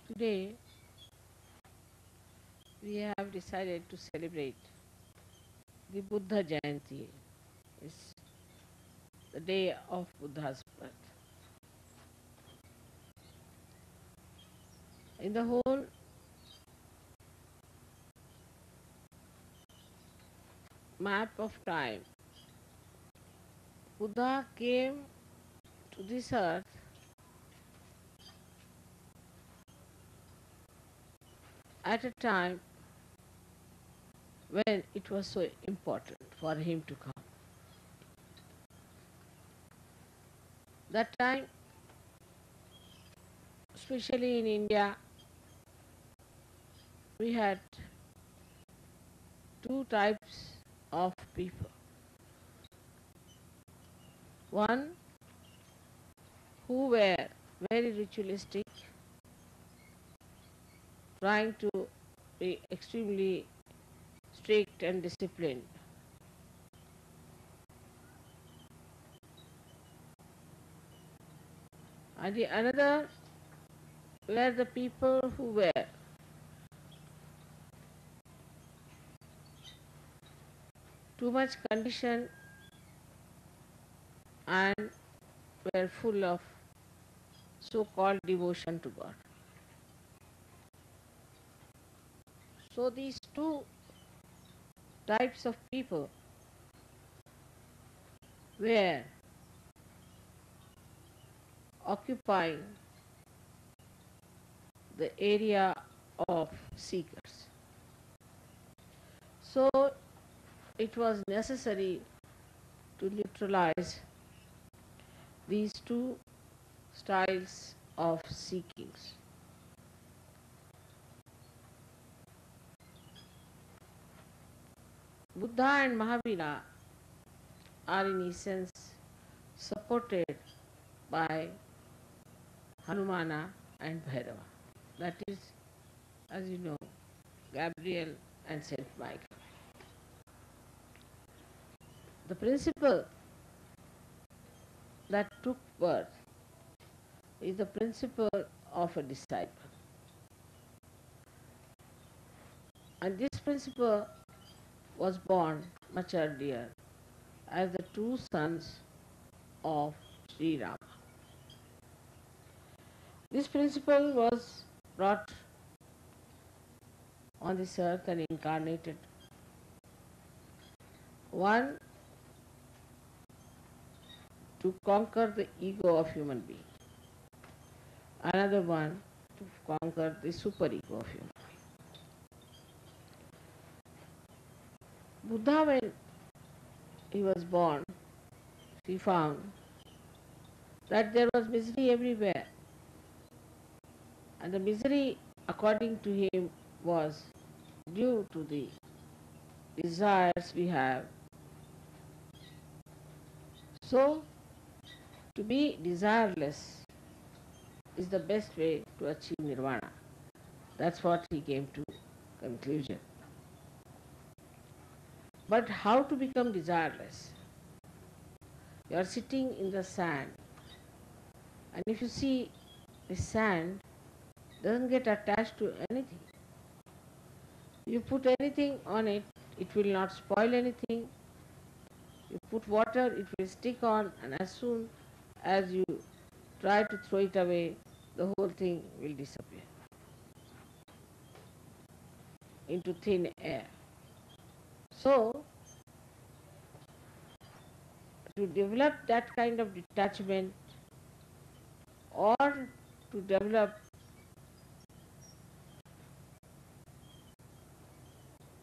Today we have decided to celebrate the Buddha Jayanti. It's the day of Buddha's birth. In the whole map of time, Buddha came to this earth at a time when it was so important for him to come. That time, especially in India, we had two types of people. One who were very ritualistic, trying to be extremely strict and disciplined. And the another were the people who were too much conditioned and were full of so-called devotion to God. So these two types of people were occupying the area of seekers. So it was necessary to neutralize these two styles of seekings. Buddha and Mahavira are in essence supported by Hanumana and Bhairava. That is, as you know, Gabriel and Saint Michael. The principle that took birth is the principle of a disciple. And this principle was born much earlier as the two sons of Sri Rama. This principle was brought on this earth and incarnated. One, to conquer the ego of human being. Another one, to conquer the superego of human being. Buddha, when he was born, he found that there was misery everywhere. And the misery, according to him, was due to the desires we have. So, to be desireless is the best way to achieve nirvana. That's what he came to conclusion. But how to become desireless? You are sitting in the sand, and if you see the sand doesn't get attached to anything. You put anything on it, it will not spoil anything. You put water, it will stick on, and as soon as you try to throw it away, the whole thing will disappear into thin air. So, to develop that kind of detachment or to develop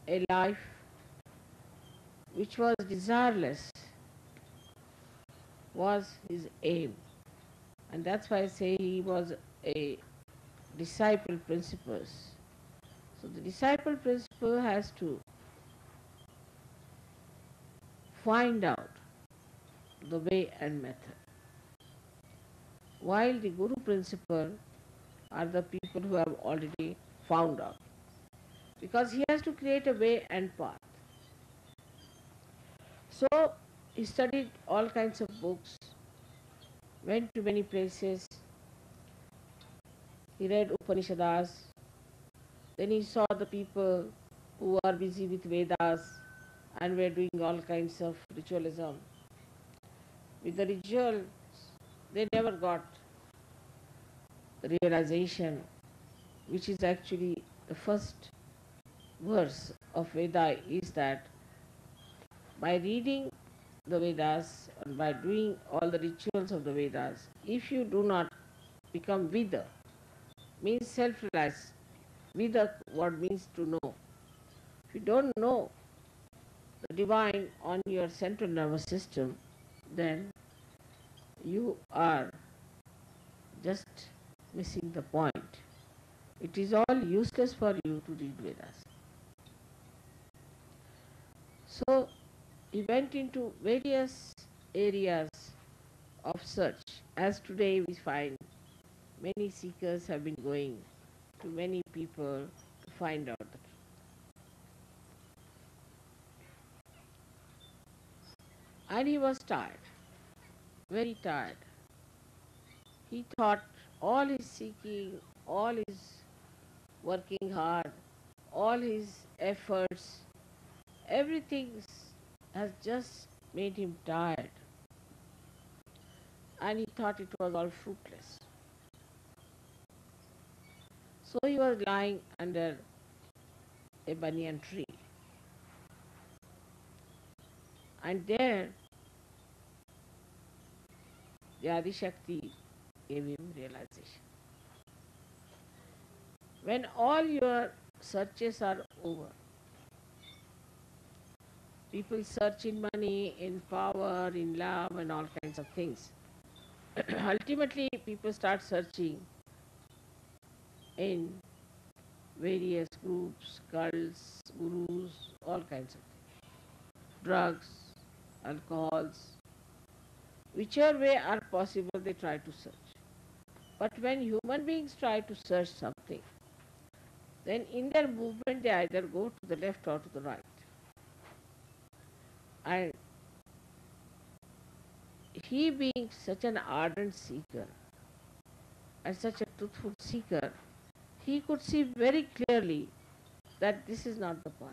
a life which was desireless was his aim. And that's why I say he was a disciple principles. So the disciple principle has to find out the way and method. While the Guru principle are the people who have already found out. Because he has to create a way and path. So he studied all kinds of books, went to many places. He read Upanishads. Then he saw the people who are busy with Vedas and were doing all kinds of ritualism. With the rituals, they never got the realization, which is actually the first verse of Veda, is that by reading the Vedas and by doing all the rituals of the Vedas, if you do not become Vida, means self-realized. Vida word means to know. If you don't know the divine on your central nervous system, then you are just missing the point. It is all useless for you to read Vedas. So he went into various areas of search. As today we find many seekers have been going to many people to find out the truth. And he was tired, very tired. He thought all his seeking, all his working hard, all his efforts, everything has just made him tired. And he thought it was all fruitless. So he was lying under a banyan tree. And there, the Adi Shakti gave him realization. When all your searches are over, people search in money, in power, in love, and all kinds of things. Ultimately, people start searching in various groups, cults, gurus, all kinds of things. Drugs, alcohols, whichever way are possible, they try to search. But when human beings try to search something, then in their movement they either go to the left or to the right. And he being such an ardent seeker and such a truthful seeker, he could see very clearly that this is not the path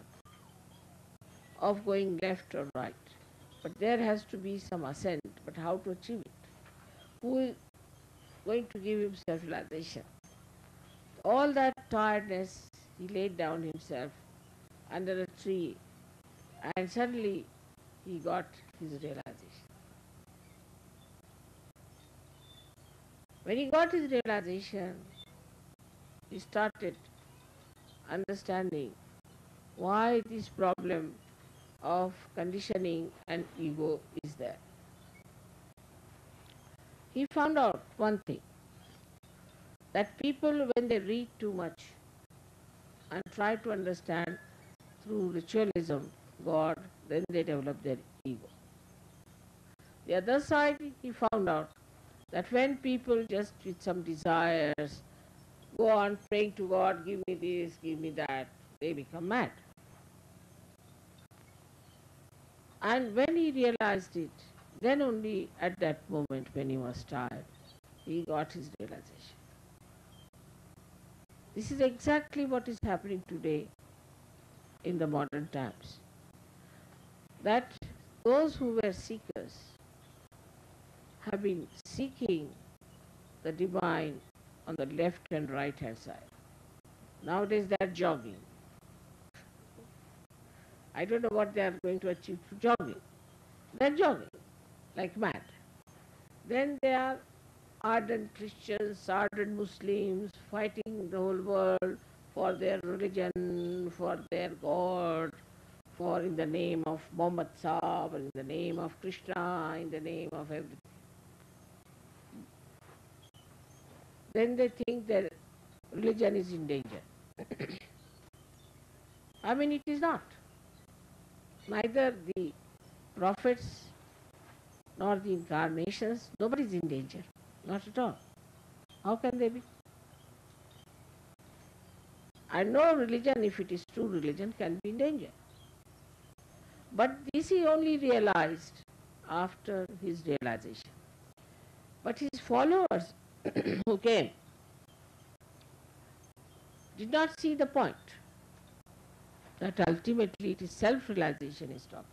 of going left or right. But there has to be some ascent, but how to achieve it? Who is going to give him self-realization? All that tiredness, he laid down himself under a tree and suddenly he got his realization. When he got his realization, he started understanding why this problem of conditioning and ego is there. He found out one thing, that people when they read too much and try to understand through ritualism God, then they develop their ego. The other side, he found out that when people just with some desires go on praying to God, give me this, give me that, they become mad. And when he realized it, then only at that moment when he was tired, he got his realization. This is exactly what is happening today in the modern times. That those who were seekers have been seeking the divine on the left and right hand side. Nowadays they are jogging. I don't know what they are going to achieve through jogging. They are jogging like mad. Then they are ardent Christians, ardent Muslims, fighting the whole world for their religion, for their God, for in the name of Muhammad Saab, in the name of Krishna, in the name of everything. Then they think that religion is in danger. I mean, it is not. Neither the prophets nor the incarnations, nobody is in danger. Not at all. How can they be? And no religion, if it is true religion, can be in danger. But this he only realized after his realization. But his followers who came, did not see the point that ultimately it is self-realization is talking.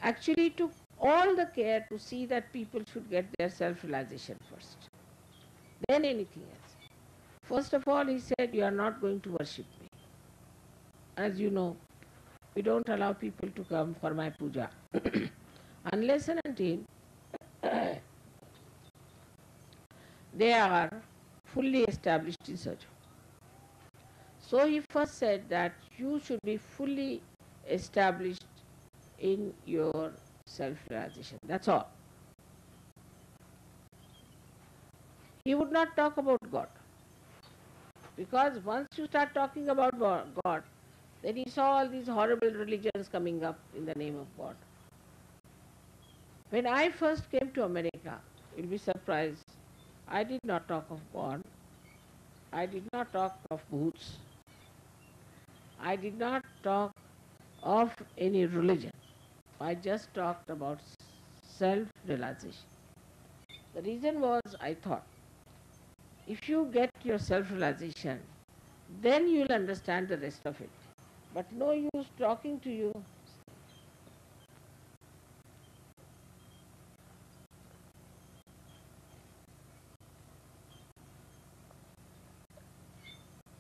Actually took all the care to see that people should get their self-realization first, then anything else. First of all, he said, you are not going to worship me. As you know, we don't allow people to come for my puja unless and until they are fully established in Sajo. So he first said that you should be fully established in your self-realization. That's all. He would not talk about God. Because once you start talking about God, then he saw all these horrible religions coming up in the name of God. When I first came to America, you'll be surprised, I did not talk of God. I did not talk of booths. I did not talk of any religion. I just talked about self-realization. The reason was I thought, if you get your self-realization, then you will understand the rest of it. But no use talking to you.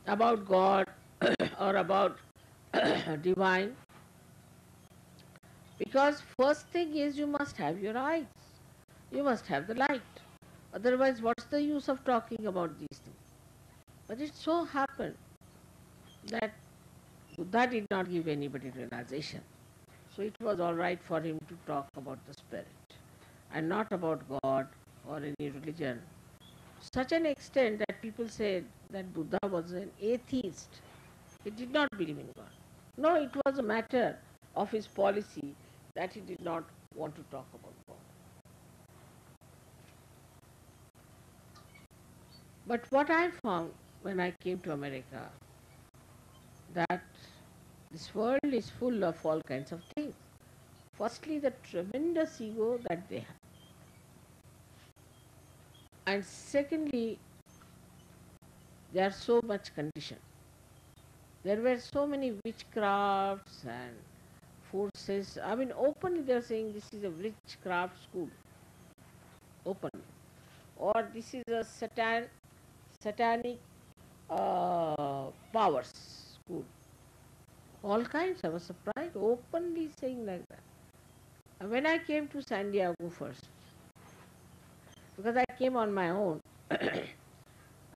About God or about divine, because first thing is you must have your eyes, you must have the light, otherwise what's the use of talking about these things? But it so happened that Buddha did not give anybody realization, so it was all right for him to talk about the spirit and not about God or any religion, to such an extent that people said that Buddha was an atheist. He did not believe in God. No, it was a matter of his policy that he did not want to talk about God. But what I found when I came to America, that this world is full of all kinds of things. Firstly, the tremendous ego that they have. And secondly, they are so much conditioned. There were so many witchcrafts and forces. I mean, openly they are saying this is a witchcraft school. Openly. Or this is a satanic powers school. All kinds. I was surprised, openly saying like that. And when I came to San Diego first, because I came on my own,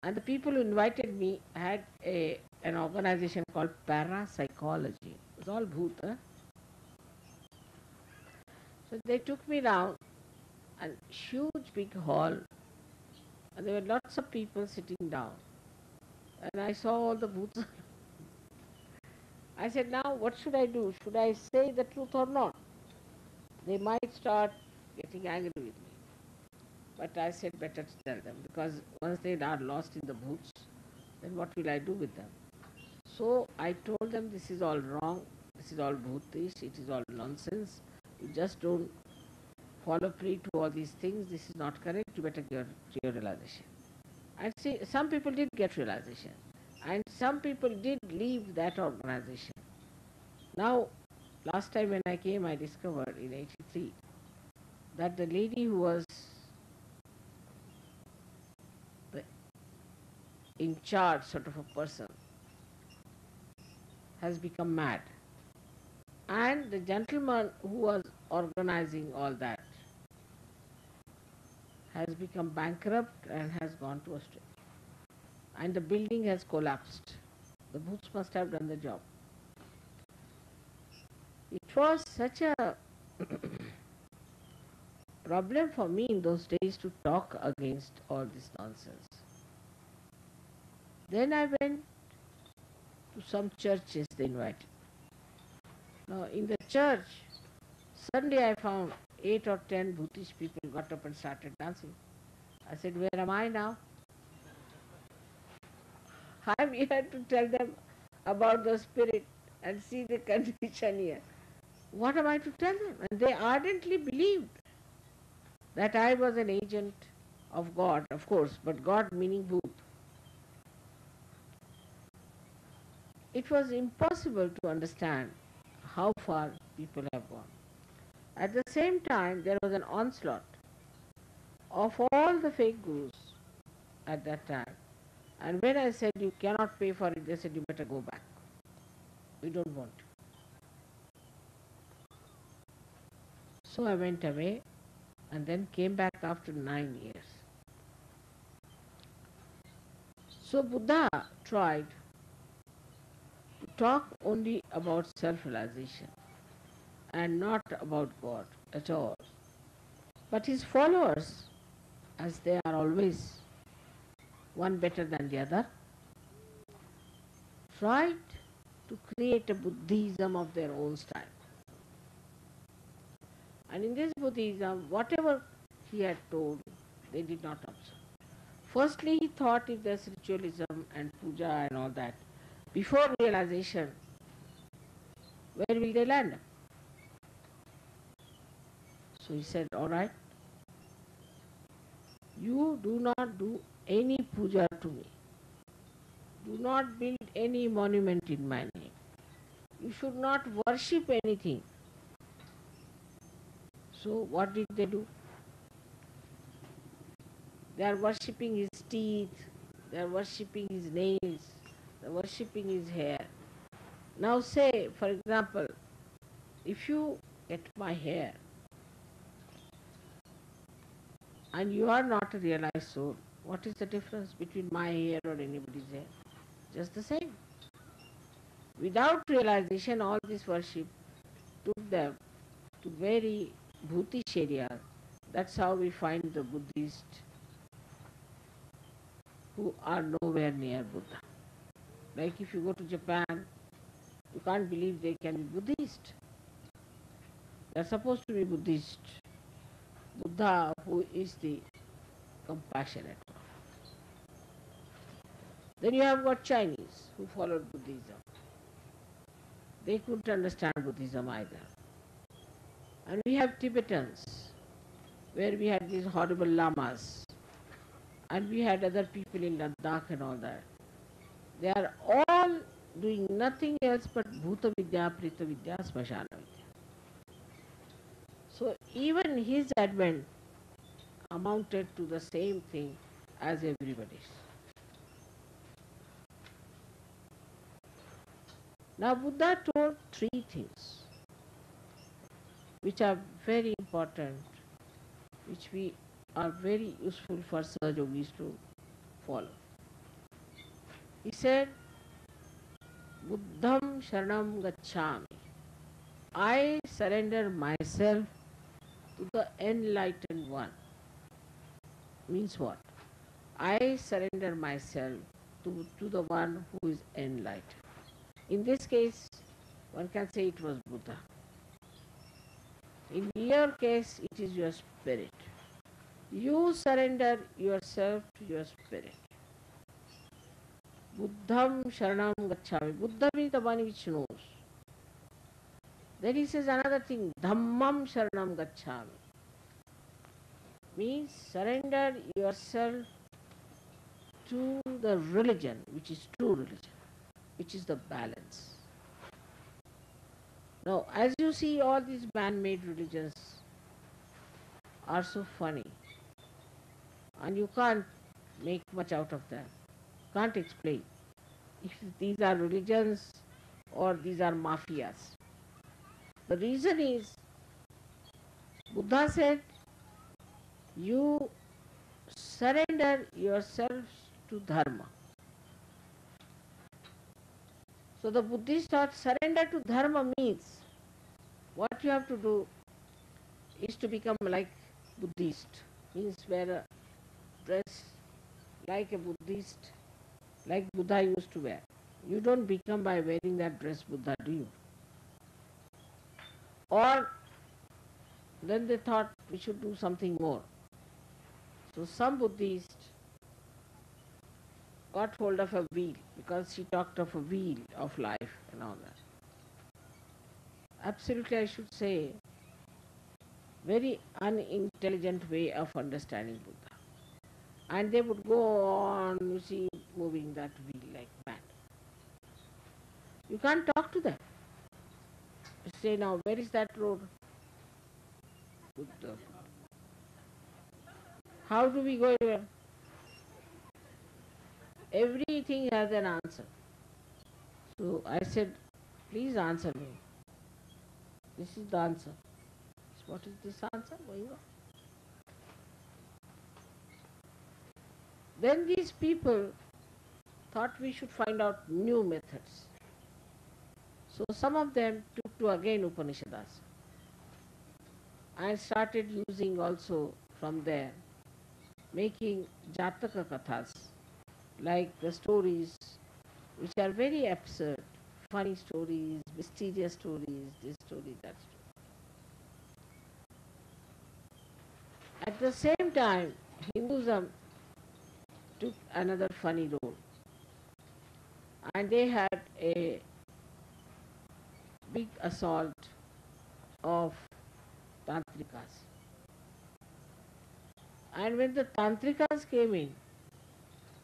and the people who invited me had an organization called Parapsychology. It was all bhoot. Huh? So they took me down, and huge big hall, and there were lots of people sitting down. And I saw all the booths. I said, now what should I do? Should I say the truth or not? They might start getting angry with me. But I said better to tell them, because once they are lost in the booths, then what will I do with them? So I told them this is all wrong, this is all bhutish, it is all nonsense. You just don't follow prey to all these things, this is not correct, you better get your realization. And see, some people did get realization, and some people did leave that organization. Now, last time when I came, I discovered in '83 that the lady who was the in charge sort of a person has become mad. And the gentleman who was organizing all that has become bankrupt and has gone to Australia. And the building has collapsed. The booths must have done the job. It was such a problem for me in those days to talk against all this nonsense. Then I went to some churches they invited. Now in the church, suddenly I found 8 or 10 Buddhist people got up and started dancing. I said, where am I now? I'm here to tell them about the spirit and see the condition here. What am I to tell them? And they ardently believed that I was an agent of God, of course, but God meaning Bhut. it was impossible to understand how far people have gone. At the same time, there was an onslaught of all the fake gurus at that time. And when I said you cannot pay for it, they said you better go back. We don't want. So I went away and then came back after 9 years. So Buddha tried to talk only about self-realization and not about God at all. But his followers, as they are always one better than the other, tried to create a Buddhism of their own style. And in this Buddhism, whatever he had told, they did not observe. Firstly, he thought if there's ritualism and puja and all that, before realization, where will they land? So he said, all right, you do not do any puja to me. Do not build any monument in my name. You should not worship anything. So what did they do? They are worshipping his teeth, they are worshipping his nails, they are worshipping his hair. Now say, for example, if you get my hair and you are not a realized soul, what is the difference between my hair or anybody's hair? Just the same. Without realization, all this worship took them to very bhutish areas. That's how we find the Buddhists who are nowhere near Buddha. Like if you go to Japan, you can't believe they can be Buddhist. They are supposed to be Buddhist. Buddha, who is the compassionate one. Then you have got Chinese who followed Buddhism. They couldn't understand Buddhism either. And we have Tibetans, where we had these horrible lamas. And we had other people in Ladakh and all that. They are all doing nothing else but Bhuta Vidya, Prita Vidya, Smashana Vidya. So even his advent amounted to the same thing as everybody's. Now Buddha told three things which are very important, which we are very useful for Sahajogis to follow. He said, Buddham Sharanam Gacchami. I surrender myself to the enlightened one. Means what? I surrender myself to the one who is enlightened. In this case, one can say it was Buddha. In your case, it is your spirit. You surrender yourself to your spirit. Buddham Sharanam Gacchami. Buddha is the one which knows. Then he says another thing, Dhammam Sharanam Gacchami. Means surrender yourself to the religion, which is true religion, which is the balance. Now, as you see, all these man-made religions are so funny, and you can't make much out of them. Can't explain if these are religions or these are mafias. The reason is, Buddha said, you surrender yourself to dharma. So the Buddhist thought surrender to dharma means what you have to do is to become like Buddhist, means wear a dress like a Buddhist, like Buddha used to wear. You don't become by wearing that dress Buddha, do you? Or then they thought we should do something more. So some Buddhists got hold of a wheel because she talked of a wheel of life and all that. Absolutely, I should say, very unintelligent way of understanding Buddha. And they would go on, you see, moving that wheel like mad. You can't talk to them. You say, now, where is that road? Buddha. How do we go there? Everything has an answer. So I said, please answer me. This is the answer. What is this answer going on? Then these people thought we should find out new methods. So some of them took to again Upanishads and started using also from there, making Jataka Kathas, like the stories which are very absurd, funny stories, mysterious stories, this story, that story. At the same time, Hinduism took another funny role, and they had a big assault of Tantrikas. And when the Tantrikas came in,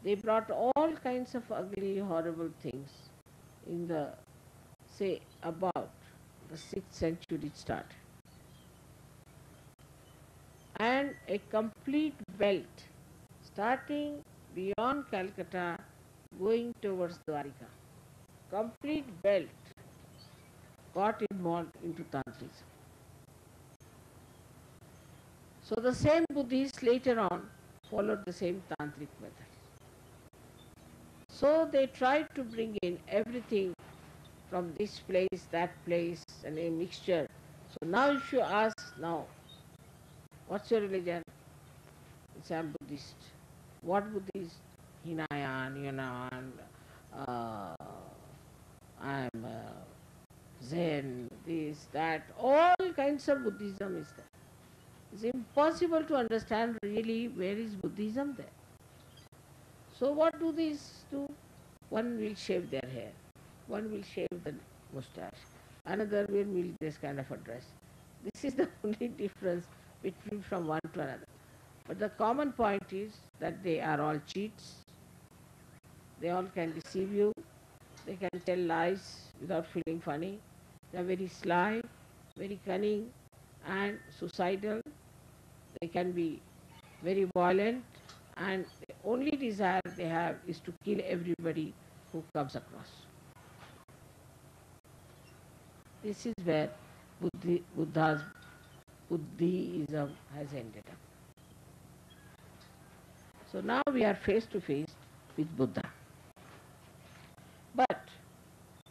they brought all kinds of ugly, horrible things in the, say, about the 6th century start. And a complete belt starting beyond Calcutta going towards Dwarika. Complete belt got involved into Tantrism. So the same Buddhists later on followed the same Tantric method. So they tried to bring in everything from this place, that place, and a mixture. So now if you ask now, what's your religion? It's I'm Buddhist. What Buddhist? Hinayan, Yunan, uh, I'm Zen, this, that, all kinds of Buddhism is there. It's impossible to understand really where is Buddhism there. So what do these do? One will shave their hair, one will shave the moustache, another will this kind of a dress. This is the only difference between from one to another. But the common point is that they are all cheats, they all can deceive you, they can tell lies without feeling funny, they are very sly, very cunning and suicidal, they can be very violent, and the only desire they have is to kill everybody who comes across. This is where Buddhism has ended up. So now we are face to face with Buddha. But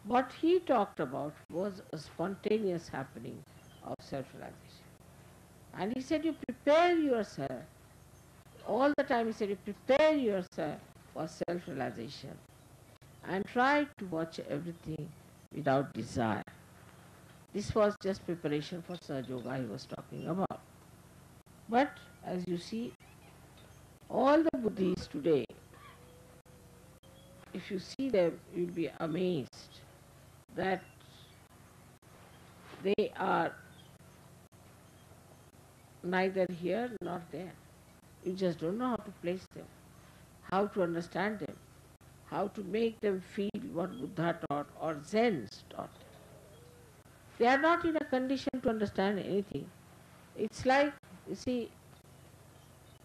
what he talked about was a spontaneous happening of self-realization. And he said, you prepare yourself, all the time he said, you prepare yourself for self-realization and try to watch everything without desire. This was just preparation for Sahaja Yoga he was talking about. But as you see, all the Buddhists today, if you see them, you'll be amazed that they are neither here nor there. You just don't know how to place them, how to understand them, how to make them feel what Buddha taught or Zen's taught. They are not in a condition to understand anything. It's like, you see,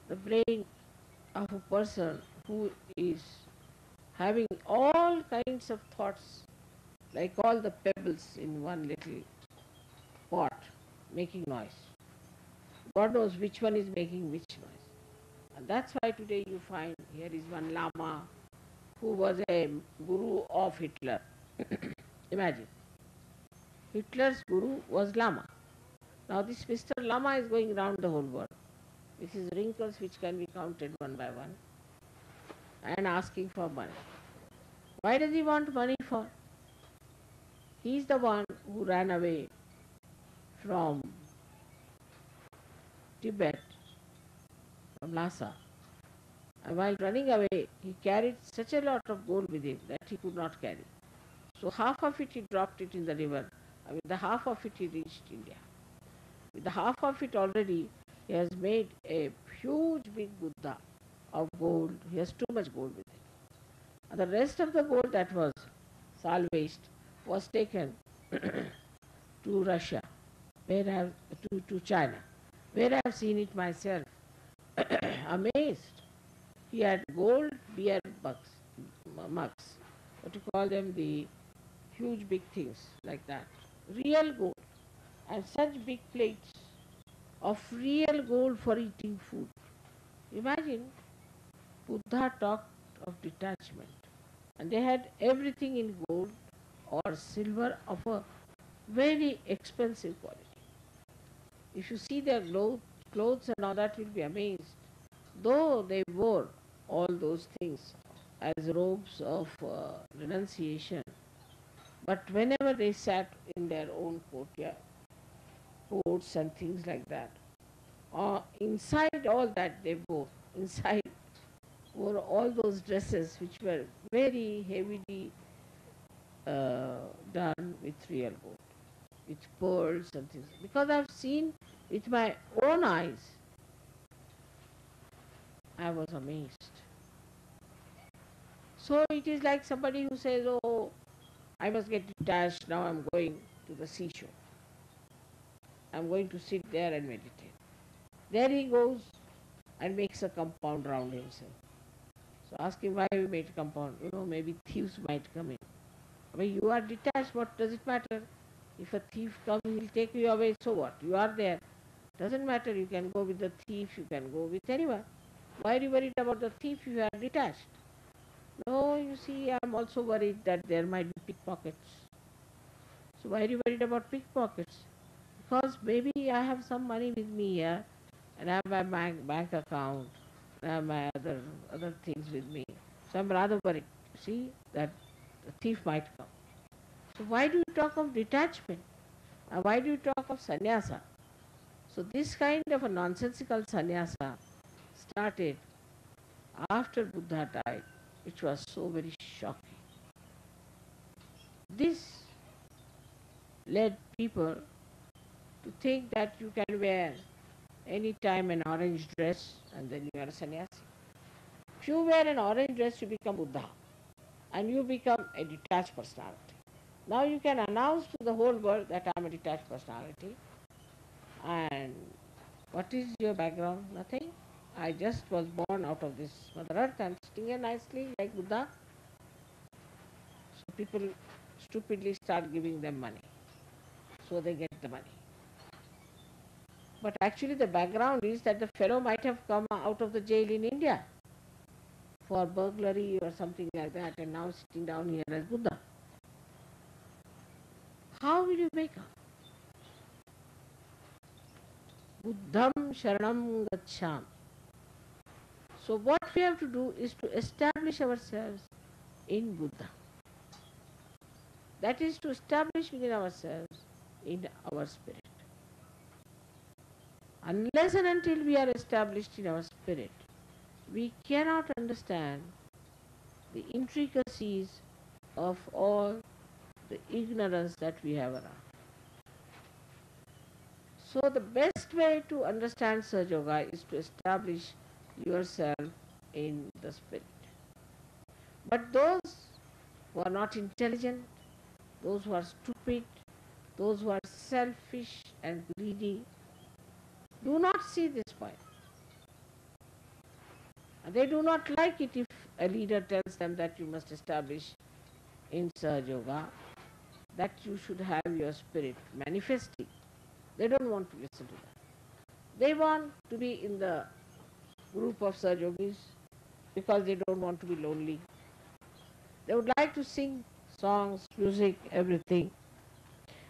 the brain of a person who is having all kinds of thoughts, like all the pebbles in one little pot, making noise. God knows which one is making which noise. And that's why today you find here is one Lama who was a guru of Hitler. Imagine, Hitler's guru was Lama. Now this Mr. Lama is going round the whole world with his wrinkles which can be counted one by one and asking for money. Why does he want money for? He is the one who ran away from Tibet, from Lhasa. And while running away, he carried such a lot of gold with him that he could not carry. So half of it he dropped it in the river, and with the half of it he reached India. With the half of it already, he has made a huge big Buddha of gold. He has too much gold with him. And the rest of the gold that was salvaged was taken to Russia, where I have, to China, where I have seen it myself. Amazed. He had gold beer mugs. What do you call them? The huge big things like that. Real gold. And such big plates of real gold for eating food. Imagine, Buddha talked of detachment. And they had everything in gold or silver of a very expensive quality. If you see their clothes and all that, you'll be amazed. Though they wore all those things as robes of renunciation, but whenever they sat in their own courtyard, courts and things like that, inside all that they wore, inside wore all those dresses which were very heavily done with real gold, with pearls and things. Because I've seen with my own eyes, I was amazed. So it is like somebody who says, oh, I must get detached, now I'm going to the seashore. I'm going to sit there and meditate. There he goes and makes a compound round himself. So ask him why you made a compound. Maybe thieves might come in. But you are detached, what does it matter? If a thief comes, he'll take you away, so what? You are there. Doesn't matter, you can go with the thief, you can go with anyone. Why are you worried about the thief if you are detached? No, you see, I'm also worried that there might be pickpockets. So why are you worried about pickpockets? Because maybe I have some money with me here, and I have my bank account, and I have my other things with me. So I'm rather worried. See that the thief might come. So why do you talk of detachment? Why do you talk of sannyasa? So this kind of a nonsensical sannyasa started after Buddha died, which was so very shocking. This led people to think that you can wear any time an orange dress and then you are a sannyasi. If you wear an orange dress, you become Buddha and you become a detached personality. Now you can announce to the whole world that I am a detached personality. And what is your background? Nothing. I just was born out of this Mother Earth and sitting here nicely like Buddha. So people stupidly start giving them money. So they get the money. But actually the background is that the fellow might have come out of the jail in India for burglary or something like that and now sitting down here as Buddha. How will you make up? Buddham Sharanam Gaccham. So what we have to do is to establish ourselves in Buddha. That is to establish within ourselves in our spirit. Unless and until we are established in our spirit, we cannot understand the intricacies of all the ignorance that we have around. So the best way to understand Sahaja Yoga is to establish yourself in the spirit. But those who are not intelligent, those who are stupid, those who are selfish and greedy, do not see this point. They do not like it if a leader tells them that you must establish in Sahaja Yoga, that you should have your spirit manifesting. They don't want to listen to that. They want to be in the group of Sahaja Yogis because they don't want to be lonely. They would like to sing songs, music, everything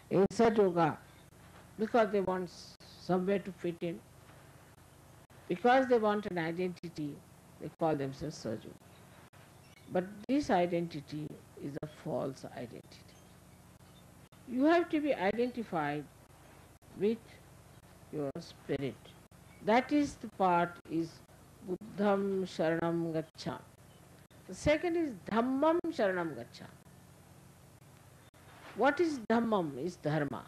in Sahaja Yoga because they want somewhere to fit in. Because they want an identity, they call themselves Sahaja Yogi. But this identity is a false identity. You have to be identified with your spirit. That is the part is Buddham Sharanam Gaccham. The second is Dhammam Sharanam Gaccham. What is Dhammam is Dharma.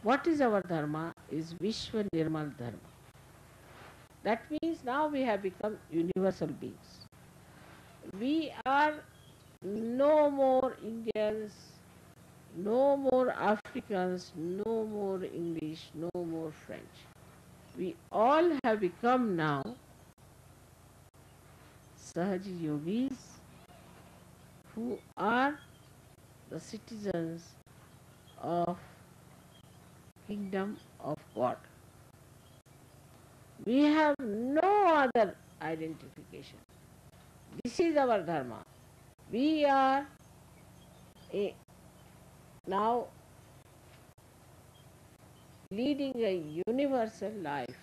What is our Dharma is Vishwa Nirmal Dharma. That means now we have become universal beings. We are no more Indians, No more Africans, no more English, no more French. We all have become now Sahaji Yogis who are the citizens of kingdom of God. We have no other identification. This is our dharma. We are now leading a universal life.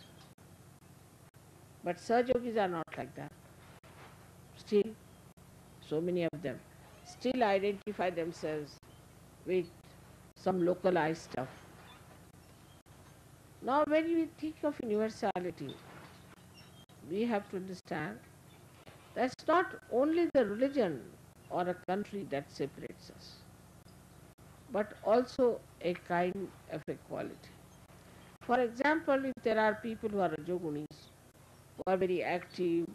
But Sahajogis are not like that. Still, so many of them still identify themselves with some localized stuff. Now, when we think of universality, we have to understand that's not only the religion or a country that separates us, but also a kind of equality. For example, if there are people who are Rajogunis, who are very active,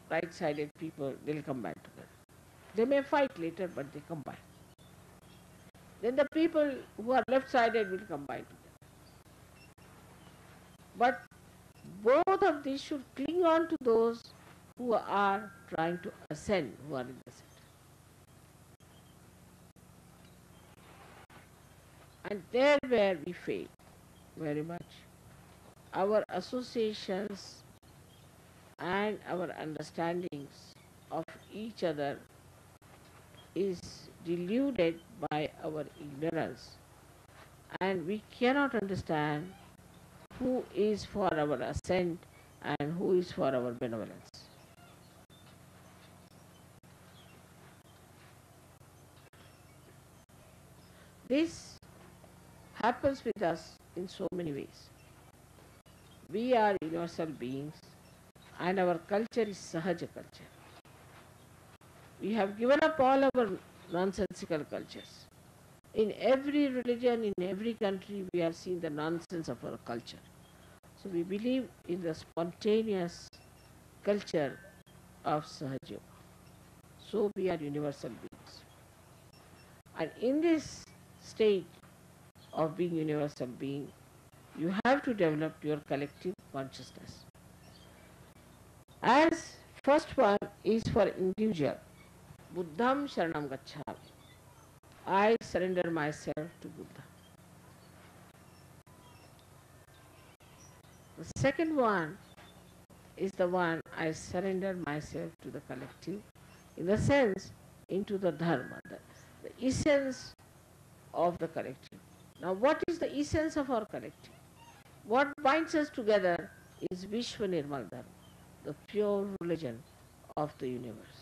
right-sided people, they'll combine together. They may fight later, but they combine. Then the people who are left-sided will combine together. But both of these should cling on to those who are trying to ascend, who are in the center. And there where we fail very much. Our associations and our understandings of each other is deluded by our ignorance, and we cannot understand who is for our ascent and who is for our benevolence. This happens with us in so many ways. We are universal beings and our culture is Sahaja culture. We have given up all our nonsensical cultures. In every religion, in every country, we have seen the nonsense of our culture. So we believe in the spontaneous culture of Sahaja. So we are universal beings. And in this state of being universal being, you have to develop your collective consciousness. As first one is for individual, Buddham Sharanam Gacchami. I surrender myself to Buddha. The second one is the one I surrender myself to the collective, in the sense into the dharma, the essence of the collective. Now what is the essence of our collective? What binds us together is Vishwa Nirmala Dharma, the pure religion of the universe.